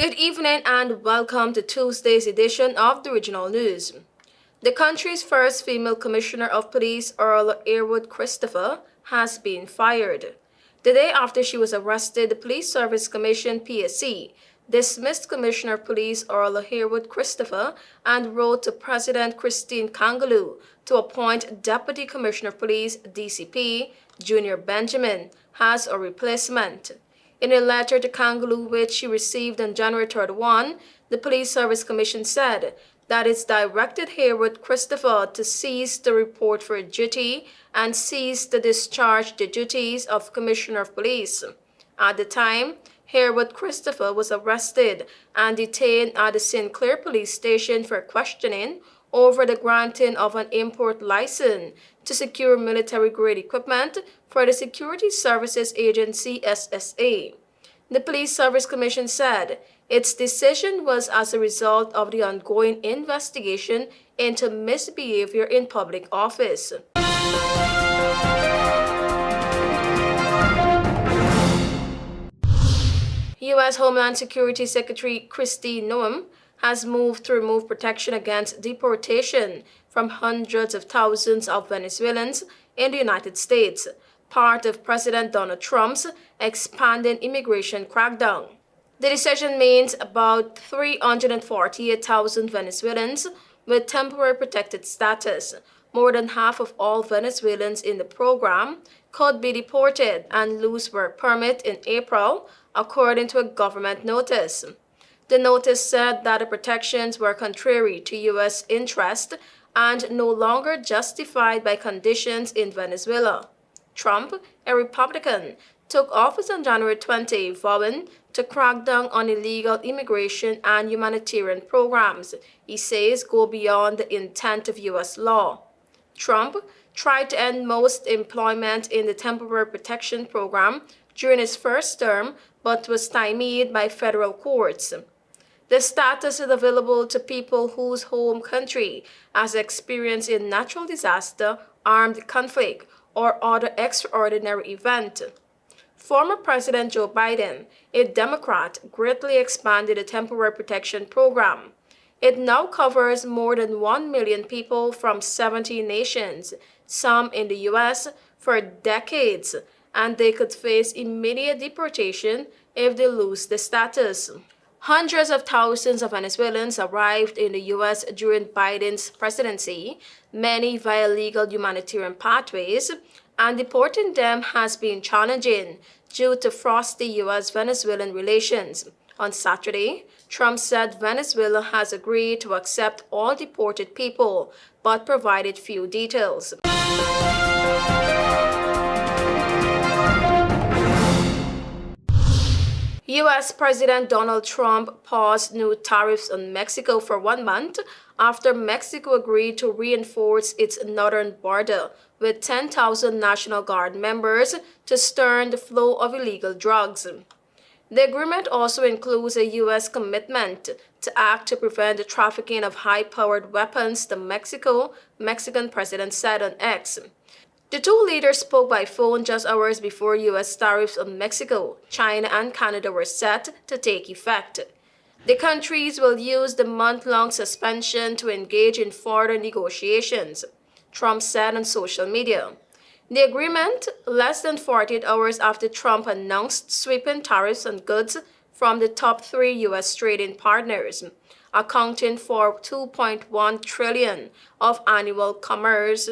Good evening and welcome to Tuesday's edition of the Regional News. The country's first female Commissioner of Police, Earl Earwood Christopher, has been fired. The day after she was arrested, the Police Service Commission (PSC) dismissed Commissioner of Police Earl Earwood Christopher and wrote to President Christine Kangaloo to appoint Deputy Commissioner of Police (DCP) Junior Benjamin as a replacement. In a letter to Kangaloo, which she received on January 31, the Police Service Commission said that it's directed Earwood Christopher to cease to report for duty and cease to discharge the duties of Commissioner of Police. At the time, Earwood Christopher was arrested and detained at the Sinclair Police Station for questioning over the granting of an import license to secure military-grade equipment for the Security Services Agency (SSA). The Police Service Commission said its decision was as a result of the ongoing investigation into misbehavior in public office. U.S. Homeland Security Secretary Kristi Noem has moved to remove protection against deportation from hundreds of thousands of Venezuelans in the United States, part of President Donald Trump's expanding immigration crackdown. The decision means about 348,000 Venezuelans with temporary protected status, more than half of all Venezuelans in the program, could be deported and lose work permit in April, according to a government notice. The notice said that the protections were contrary to U.S. interest and no longer justified by conditions in Venezuela. Trump, a Republican, took office on January 20, vowing to crack down on illegal immigration and humanitarian programs he says go beyond the intent of U.S. law. Trump tried to end most employment in the temporary protection program during his first term, but was stymied by federal courts. The status is available to people whose home country has experienced a natural disaster, armed conflict, or other extraordinary event. Former President Joe Biden, a Democrat, greatly expanded the temporary protection program. It now covers more than 1 million people from 70 nations, some in the U.S., for decades, and they could face immediate deportation if they lose the status. Hundreds of thousands of Venezuelans arrived in the U.S. during Biden's presidency, many via legal humanitarian pathways, and deporting them has been challenging due to frosty U.S.-Venezuelan relations. On Saturday, Trump said Venezuela has agreed to accept all deported people, but provided few details. U.S. President Donald Trump paused new tariffs on Mexico for 1 month after Mexico agreed to reinforce its northern border with 10,000 National Guard members to stem the flow of illegal drugs. The agreement also includes a U.S. commitment to act to prevent the trafficking of high-powered weapons to Mexico, Mexican president said on X. The two leaders spoke by phone just hours before U.S. tariffs on Mexico, China, and Canada were set to take effect. The countries will use the month-long suspension to engage in further negotiations, Trump said on social media. The agreement, less than 48 hours after Trump announced sweeping tariffs on goods from the top 3 U.S. trading partners, accounting for $2.1 trillion of annual commerce.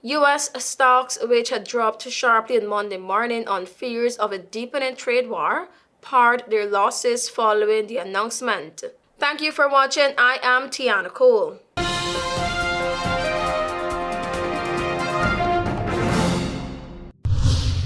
U.S. stocks, which had dropped sharply on Monday morning on fears of a deepening trade war, pared their losses following the announcement. Thank you for watching. I am TIANA.